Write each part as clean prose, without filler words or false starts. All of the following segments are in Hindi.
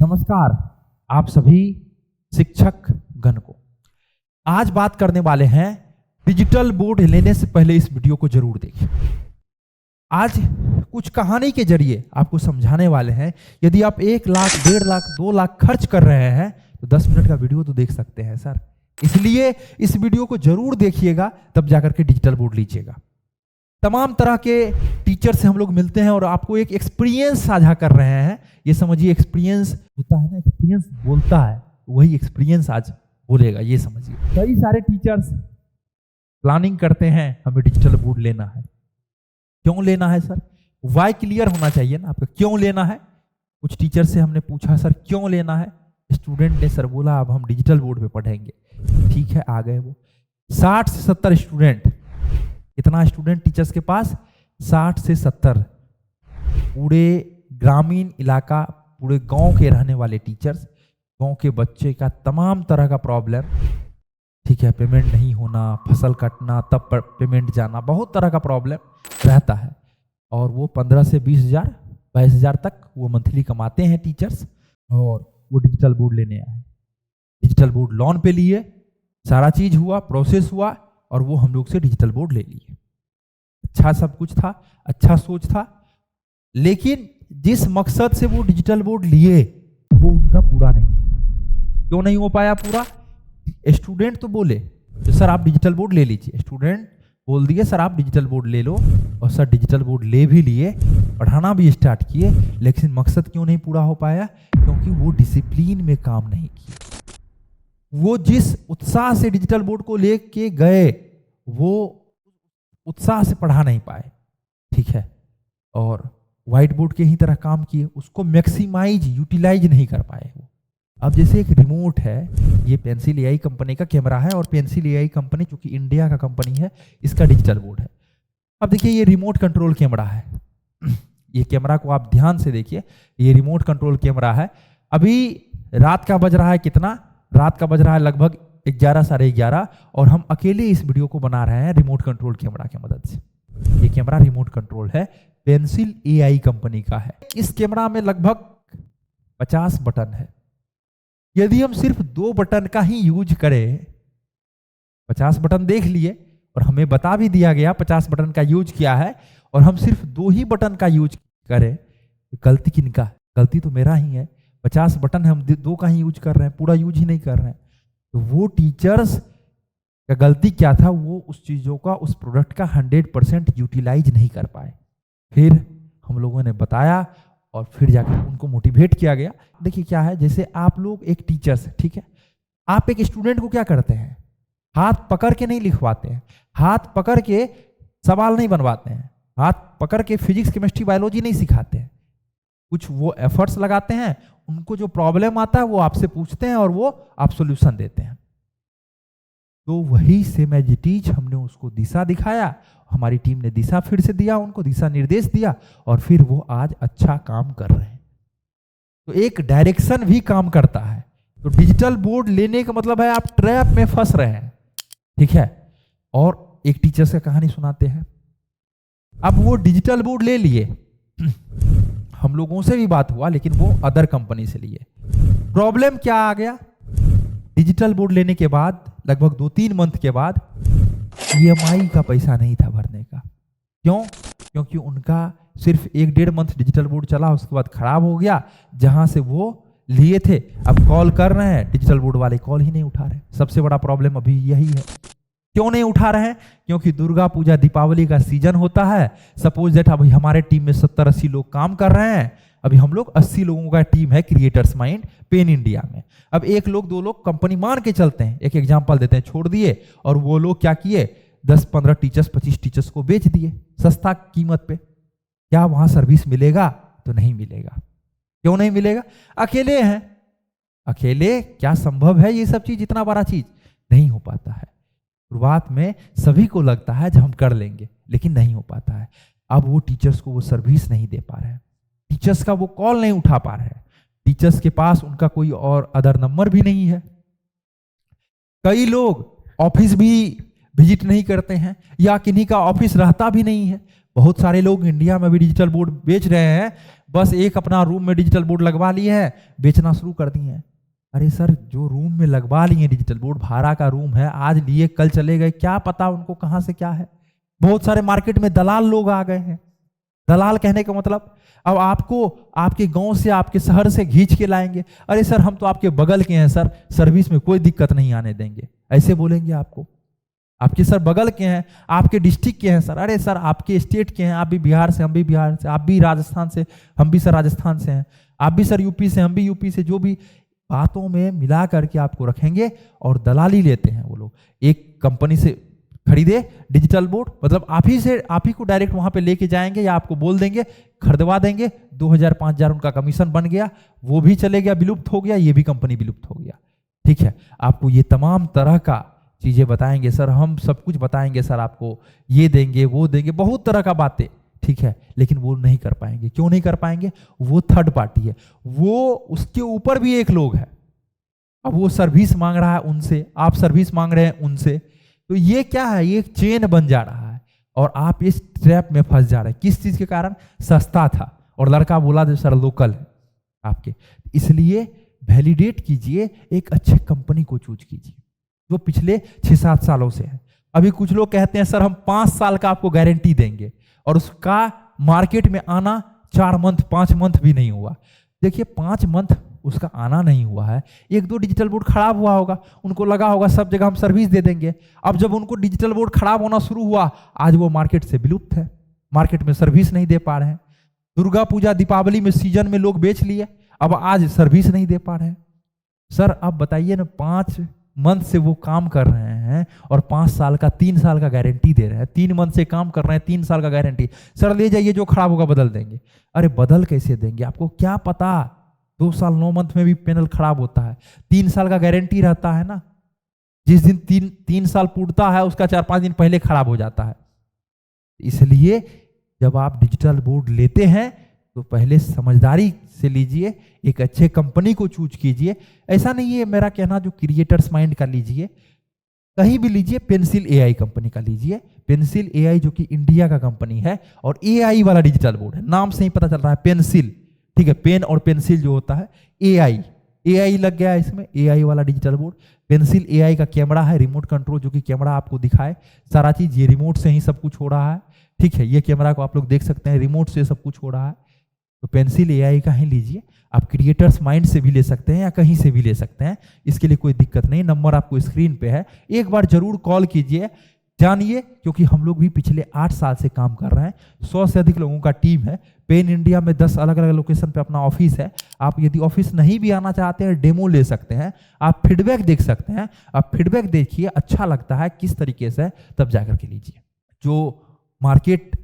नमस्कार आप सभी शिक्षक गण को। आज बात करने वाले हैं डिजिटल बोर्ड लेने से पहले इस वीडियो को जरूर देखें। आज कुछ कहानी के जरिए आपको समझाने वाले हैं। यदि आप 1 लाख, 1.5 लाख, 2 लाख खर्च कर रहे हैं तो 10 मिनट का वीडियो तो देख सकते हैं सर। इसलिए इस वीडियो को जरूर देखिएगा, तब जाकर के डिजिटल बोर्ड लीजिएगा। तमाम तरह के टीचर से हम लोग मिलते हैं और आपको एक एक्सपीरियंस साझा कर रहे हैं। ये समझिए एक्सपीरियंस होता है ना, एक्सपीरियंस बोलता है, वही एक्सपीरियंस आज बोलेगा, ये समझिए। कई सारे टीचर्स प्लानिंग करते हैं हमें डिजिटल बोर्ड लेना है। क्यों लेना है सर? वाई क्लियर होना चाहिए ना आपका, क्यों लेना है। कुछ टीचर से हमने पूछा सर क्यों लेना है, स्टूडेंट ने सर बोला अब हम डिजिटल बोर्ड पे पढ़ेंगे। ठीक है, आ गए वो 60 से 70 स्टूडेंट। कितना स्टूडेंट टीचर्स के पास? 60 से 70। पूरे ग्रामीण इलाका, पूरे गांव के रहने वाले टीचर्स, गांव के बच्चे का तमाम तरह का प्रॉब्लम, ठीक है, पेमेंट नहीं होना, फसल कटना, तब पेमेंट जाना, बहुत तरह का प्रॉब्लम रहता है। और वो 15 से 20,000, 22,000 तक वो मंथली कमाते हैं टीचर्स, और वो डिजिटल बोर्ड लेने आए। डिजिटल बोर्ड लोन पे लिए, सारा चीज हुआ, प्रोसेस हुआ, और वो हम लोग से डिजिटल बोर्ड ले लिए। अच्छा सब कुछ था, अच्छा सोच था, लेकिन जिस मकसद से वो डिजिटल बोर्ड लिए वो उनका पूरा नहीं। क्यों नहीं हो पाया पूरा? स्टूडेंट तो बोले तो सर आप डिजिटल बोर्ड ले लीजिए। स्टूडेंट बोल दिए सर आप डिजिटल बोर्ड ले लो, और सर डिजिटल बोर्ड ले भी लिए, पढ़ाना भी स्टार्ट किए, लेकिन मकसद क्यों नहीं पूरा हो पाया? क्योंकि वो डिसिप्लिन में काम नहीं किए। वो जिस उत्साह से डिजिटल बोर्ड को लेके गए वो उत्साह से पढ़ा नहीं पाए, ठीक है, और व्हाइट बोर्ड के ही तरह काम किए, उसको मैक्सिमाइज यूटिलाइज नहीं कर पाए वो। अब जैसे एक रिमोट है, ये पेंसिल एआई कंपनी का कैमरा है, और पेंसिल एआई कंपनी चूंकि इंडिया का कंपनी है, इसका डिजिटल बोर्ड है। अब देखिए ये रिमोट कंट्रोल कैमरा है। ये कैमरा को आप ध्यान से देखिए, ये रिमोट कंट्रोल कैमरा है। अभी रात का बज रहा है कितना? रात का बज रहा है लगभग 11, साढ़े 11, और हम अकेले इस वीडियो को बना रहे हैं रिमोट कंट्रोल कैमरा की मदद से। ये कैमरा रिमोट कंट्रोल है, पेंसिल एआई कंपनी का है। इस कैमरा में लगभग 50 बटन है। यदि हम सिर्फ 2 बटन का ही यूज करें, 50 बटन देख लिए और हमें बता भी दिया गया 50 बटन का यूज किया है, और हम सिर्फ 2 ही बटन का यूज करें, तो गलती किनका? गलती तो मेरा ही है। 50 बटन है, हम 2 का ही यूज कर रहे हैं, पूरा यूज ही नहीं कर रहे हैं। तो वो टीचर्स का गलती क्या था? वो उस चीजों का, उस प्रोडक्ट का 100% यूटिलाइज नहीं कर पाए। फिर हम लोगों ने बताया और फिर जाकर उनको मोटिवेट किया गया। देखिए क्या है, जैसे आप लोग एक टीचर्स, ठीक है, आप एक स्टूडेंट को क्या करते हैं? हाथ पकड़ के नहीं लिखवाते हैं, हाथ पकड़ के सवाल नहीं बनवाते हैं, हाथ पकड़ के फिजिक्स, केमिस्ट्री, बायोलॉजी नहीं सिखाते हैं। कुछ वो एफर्ट्स लगाते हैं, उनको जो प्रॉब्लम आता है वो आपसे पूछते हैं और वो आप सॉल्यूशन देते हैं। तो वही सेम एज इट इज हमने उसको दिशा दिखाया, हमारी टीम ने दिशा फिर से दिया, उनको दिशा निर्देश दिया, और फिर वो आज अच्छा काम कर रहे हैं। तो एक डायरेक्शन भी काम करता है। तो डिजिटल बोर्ड लेने का मतलब है आप ट्रैप में फंस रहे हैं, ठीक है। और एक टीचर से कहानी सुनाते हैं। अब वो डिजिटल बोर्ड ले लिए, हम लोगों से भी बात हुआ, लेकिन वो अदर कंपनी से लिए। प्रॉब्लम क्या आ गया? डिजिटल बोर्ड लेने के बाद लगभग 2-3 मंथ के बाद ईएमआई का पैसा नहीं था भरने का। क्यों? क्योंकि उनका सिर्फ 1-1.5 मंथ डिजिटल बोर्ड चला, उसके बाद खराब हो गया। जहां से वो लिए थे, अब कॉल कर रहे हैं, डिजिटल बोर्ड वाले कॉल ही नहीं उठा रहे। सबसे बड़ा प्रॉब्लम अभी यही है। क्यों नहीं उठा रहे हैं? क्योंकि दुर्गा पूजा, दीपावली का सीजन होता है। सपोज दैट अभी हमारे टीम में 70-80 लोग काम कर रहे हैं। अभी हम लोग 80 लोगों का टीम है क्रिएटर्स माइंड पेन इंडिया में। अब 1 लोग 2 लोग कंपनी मान के चलते हैं, एक एग्जांपल देते हैं, छोड़ दिए, और वो लोग क्या किए? 10-15 टीचर्स, 25 टीचर्स को बेच दिए सस्ता कीमत पे। क्या वहां सर्विस मिलेगा? तो नहीं मिलेगा। क्यों नहीं मिलेगा? अकेले हैं। अकेले क्या संभव है ये सब चीज? इतना बड़ा चीज नहीं हो पाता है। शुरुआत में सभी को लगता है जब हम कर लेंगे, लेकिन नहीं हो पाता है। अब वो टीचर्स को वो सर्विस नहीं दे पा रहे हैं, टीचर्स का वो कॉल नहीं उठा पा रहे हैं, टीचर्स के पास उनका कोई और अदर नंबर भी नहीं है। कई लोग ऑफिस भी विजिट नहीं करते हैं, या किन्हीं का ऑफिस रहता भी नहीं है। बहुत सारे लोग इंडिया में भी डिजिटल बोर्ड बेच रहे हैं, बस एक अपना रूम में डिजिटल बोर्ड लगवा लिए हैं, बेचना शुरू कर दिए हैं। अरे सर, जो रूम में लगवा लिए डिजिटल बोर्ड, भाड़ा का रूम है, आज लिए कल चले गए, क्या पता उनको कहाँ से क्या है। बहुत सारे मार्केट में दलाल लोग आ गए हैं। दलाल कहने का मतलब, अब आपको आपके गांव से, आपके शहर से खींच के लाएंगे। अरे सर, हम तो आपके बगल के हैं सर, सर्विस में कोई दिक्कत नहीं आने देंगे, ऐसे बोलेंगे आपको। आपके सर बगल के हैं, आपके डिस्ट्रिक्ट के हैं सर। अरे सर, आपके स्टेट के हैं, आप भी बिहार से, हम भी बिहार से, आप भी राजस्थान से, हम भी सर राजस्थान से हैं, आप भी सर यूपी से, हम भी यूपी से। जो भी बातों में मिला करके आपको रखेंगे और दलाली लेते हैं वो लोग। एक कंपनी से खरीदे डिजिटल बोर्ड, मतलब आप ही को डायरेक्ट वहां पे लेके जाएंगे या आपको बोल देंगे, खरीदवा देंगे, 2000-5000 उनका कमीशन बन गया, वो भी चले गया, विलुप्त हो गया, ये भी कंपनी विलुप्त हो गया। ठीक है, आपको ये तमाम तरह का चीजें बताएंगे सर, हम सब कुछ बताएंगे सर, आपको ये देंगे वो देंगे, बहुत तरह का बातें। ठीक है, लेकिन वो नहीं कर पाएंगे। क्यों नहीं कर पाएंगे? वो थर्ड पार्टी है, वो उसके ऊपर भी एक लोग है। अब वो सर्विस मांग रहा है उनसे, आप सर्विस मांग रहे हैं उनसे, तो ये क्या है? ये एक चेन बन जा रहा है और आप इस ट्रैप में फंस जा रहे हैं। किस चीज के कारण? सस्ता था और लड़का बोला जो सर लोकल है आपके, इसलिए वैलिडेट कीजिए, एक अच्छे कंपनी को चूज कीजिए जो पिछले 6-7 सालों से है। अभी कुछ लोग कहते हैं सर हम 5 साल का आपको गारंटी देंगे, और उसका मार्केट में आना 4 मंथ 5 मंथ भी नहीं हुआ। देखिए 5 मंथ उसका आना नहीं हुआ है, 1-2 डिजिटल बोर्ड खराब हुआ होगा, उनको लगा होगा सब जगह हम सर्विस दे देंगे। अब जब उनको डिजिटल बोर्ड खराब होना शुरू हुआ, आज वो मार्केट से विलुप्त है, मार्केट में सर्विस नहीं दे पा रहे हैं। दुर्गा पूजा दीपावली में सीजन में लोग बेच लिए, अब आज सर्विस नहीं दे पा रहे हैं। सर अब बताइए ना, 5 मंथ से वो काम कर रहे हैं और 5 साल का 3 साल का गारंटी दे रहे हैं। 3 मंथ से काम कर रहे हैं, 3 साल का गारंटी। सर ले जाइए, जो खराब होगा बदल देंगे। अरे बदल कैसे देंगे? आपको क्या पता 2 साल 9 मंथ में भी पैनल खराब होता है। 3 साल का गारंटी रहता है ना, जिस दिन 3 साल पूर्ता है उसका 4-5 दिन पहले खराब हो जाता है। इसलिए जब आप डिजिटल बोर्ड लेते हैं तो पहले समझदारी से लीजिए, एक अच्छे कंपनी को चूज कीजिए। ऐसा नहीं है मेरा कहना जो क्रिएटर्स माइंड का लीजिए, कहीं भी लीजिए, पेंसिल एआई कंपनी का लीजिए। पेंसिल एआई जो कि इंडिया का कंपनी है और एआई वाला डिजिटल बोर्ड है, नाम से ही पता चल रहा है पेंसिल। ठीक है, पेन और पेंसिल जो होता है, एआई लग गया है इसमें, एआई वाला डिजिटल बोर्ड। पेंसिल एआई का कैमरा है, रिमोट कंट्रोल, जो कि कैमरा आपको दिखाए सारा चीज, ये रिमोट से ही सब कुछ हो रहा है। ठीक है, ये कैमरा को आप लोग देख सकते हैं, रिमोट से सब कुछ हो रहा है। तो पेंसिल एआई का ही लीजिए। आप क्रिएटर्स माइंड से भी ले सकते हैं या कहीं से भी ले सकते हैं, इसके लिए कोई दिक्कत नहीं। नंबर आपको स्क्रीन पे है, एक बार जरूर कॉल कीजिए, जानिए, क्योंकि हम लोग भी पिछले 8 साल से काम कर रहे हैं। 100 से अधिक लोगों का टीम है। पेन इंडिया में 10 अलग अलग लोकेशन पे अपना ऑफिस है। आप यदि ऑफिस नहीं भी आना चाहते हैं, डेमो ले सकते हैं, आप फीडबैक देख सकते हैं। आप फीडबैक देखिए, अच्छा लगता है किस तरीके से, तब जाकर के लीजिए। जो मार्केट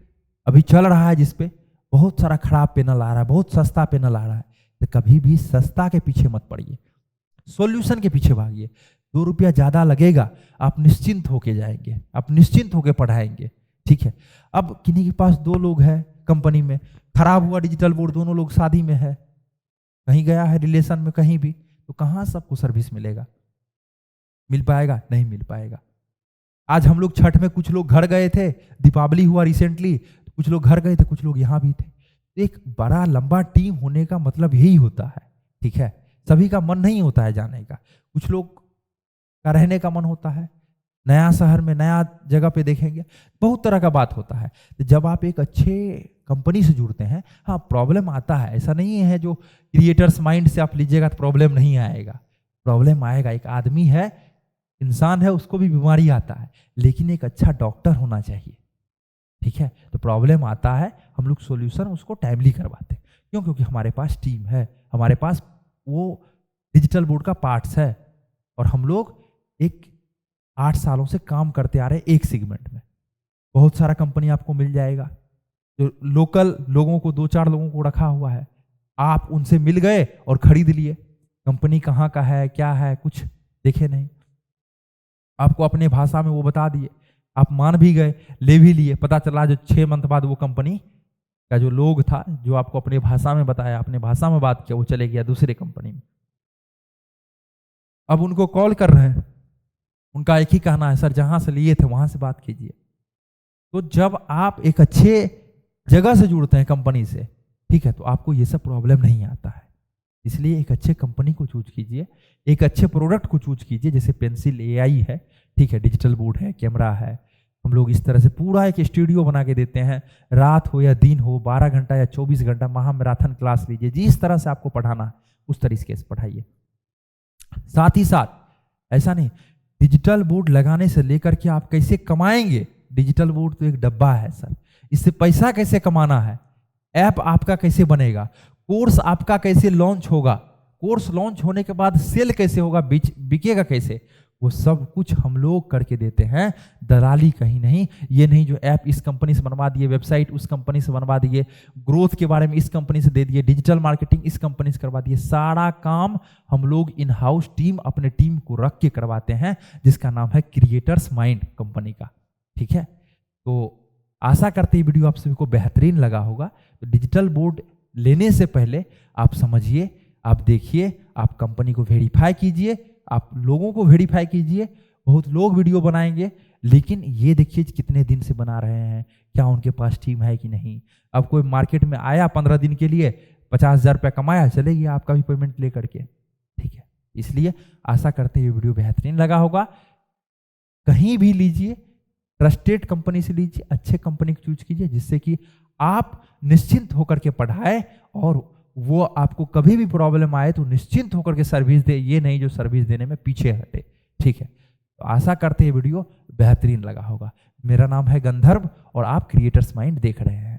अभी चल रहा है जिसपे बहुत सारा खराब पैनल आ रहा है, बहुत सस्ता पैनल आ रहा है, तो कभी भी सस्ता के पीछे मत पड़िए, सॉल्यूशन के पीछे भागिए। 2 रुपया ज्यादा लगेगा, आप निश्चिंत होके जाएंगे, आप निश्चिंत होके पढ़ाएंगे। ठीक है, अब किन्हीं के पास 2 लोग हैं कंपनी में, खराब हुआ डिजिटल बोर्ड, दोनों लोग शादी में है, कहीं गया है रिलेशन में कहीं भी, तो कहाँ सबको सर्विस मिलेगा? मिल पाएगा? नहीं मिल पाएगा। आज हम लोग छठ में कुछ लोग घर गए थे, दीपावली हुआ रिसेंटली, कुछ लोग घर गए थे, कुछ लोग यहाँ भी थे। एक बड़ा लंबा टीम होने का मतलब यही होता है। ठीक है, सभी का मन नहीं होता है जाने का, कुछ लोग का रहने का मन होता है, नया शहर में नया जगह पे देखेंगे, बहुत तरह का बात होता है। तो जब आप एक अच्छे कंपनी से जुड़ते हैं, हाँ प्रॉब्लम आता है, ऐसा नहीं है जो क्रिएटर्स माइंड से आप लीजिएगा तो प्रॉब्लम नहीं आएगा, प्रॉब्लम आएगा। एक आदमी है, इंसान है, उसको भी बीमारी आता है, लेकिन एक अच्छा डॉक्टर होना चाहिए। ठीक है, तो प्रॉब्लम आता है, हम लोग सॉल्यूशन उसको टाइमली करवाते हैं। क्यों? क्योंकि हमारे पास टीम है, हमारे पास वो डिजिटल बोर्ड का पार्ट्स है, और हम लोग एक 8 सालों से काम करते आ रहे हैं एक सेगमेंट में। बहुत सारा कंपनी आपको मिल जाएगा, जो लोकल लोगों को 2-4 लोगों को रखा हुआ है, आप उनसे मिल गए और खरीद लिए। कंपनी कहाँ का है, क्या है, कुछ देखे नहीं, आपको अपने भाषा में वो बता दिए, आप मान भी गए, ले भी लिए। पता चला जो 6 मंथ बाद वो कंपनी का जो लोग था, जो आपको अपने भाषा में बताया, अपने भाषा में बात किया, वो चले गया दूसरे कंपनी में। अब उनको कॉल कर रहे हैं, उनका एक ही कहना है, सर जहां से लिए थे वहां से बात कीजिए। तो जब आप एक अच्छे जगह से जुड़ते हैं कंपनी से, ठीक है, तो आपको ये सब प्रॉब्लम नहीं आता है। इसलिए एक अच्छे कंपनी को चूज कीजिए, एक अच्छे प्रोडक्ट को चूज कीजिए, जैसे पेंसिल एआई है, ठीक है, डिजिटल बोर्ड है, कैमरा है। हम लोग इस तरह से पूरा एक स्टूडियो बना के देते हैं, रात हो या दिन हो, 12 घंटा या 24 घंटा महामैराथन क्लास लीजिए, जिस तरह से आपको पढ़ाना है उस तरीके से पढ़ाइए। साथ ही साथ ऐसा नहीं, डिजिटल बोर्ड लगाने से लेकर के आप कैसे कमाएंगे, डिजिटल बोर्ड तो एक डब्बा है सर, इससे पैसा कैसे कमाना है, ऐप आपका कैसे बनेगा, कोर्स आपका कैसे लॉन्च होगा, कोर्स लॉन्च होने के बाद सेल कैसे होगा, बिकेगा कैसे, वो सब कुछ हम लोग करके देते हैं, दलाली कहीं नहीं। ये नहीं जो ऐप इस कंपनी से बनवा दिए, वेबसाइट उस कंपनी से बनवा दिए, ग्रोथ के बारे में इस कंपनी से दे दिए, डिजिटल मार्केटिंग इस कंपनी से करवा दिए, सारा काम हम लोग इन हाउस टीम अपने टीम को रख के करवाते हैं, जिसका नाम है क्रिएटर्स माइंड कंपनी का, ठीक है। तो आशा करते हैं वीडियो आप सभी को बेहतरीन लगा होगा। तो डिजिटल बोर्ड लेने से पहले आप समझिए, आप देखिए, आप कंपनी को वेरीफाई कीजिए, आप लोगों को वेरीफाई कीजिए। बहुत लोग वीडियो बनाएंगे, लेकिन ये देखिए कितने दिन से बना रहे हैं, क्या उनके पास टीम है कि नहीं। अब कोई मार्केट में आया 15 दिन के लिए, 50,000 रुपया कमाया, चले गया आपका भी पेमेंट ले करके, ठीक है। इसलिए आशा करते हैं ये वीडियो बेहतरीन लगा होगा। कहीं भी लीजिए, ट्रस्टेड कंपनी से लीजिए, अच्छे कंपनी को चूज कीजिए, जिससे कि आप निश्चिंत होकर के पढ़ाए और वो आपको कभी भी प्रॉब्लम आए तो निश्चिंत होकर के सर्विस दे, ये नहीं जो सर्विस देने में पीछे हटे, ठीक है। तो आशा करते हैं वीडियो बेहतरीन लगा होगा। मेरा नाम है गंधर्व और आप क्रिएटर्स माइंड देख रहे हैं।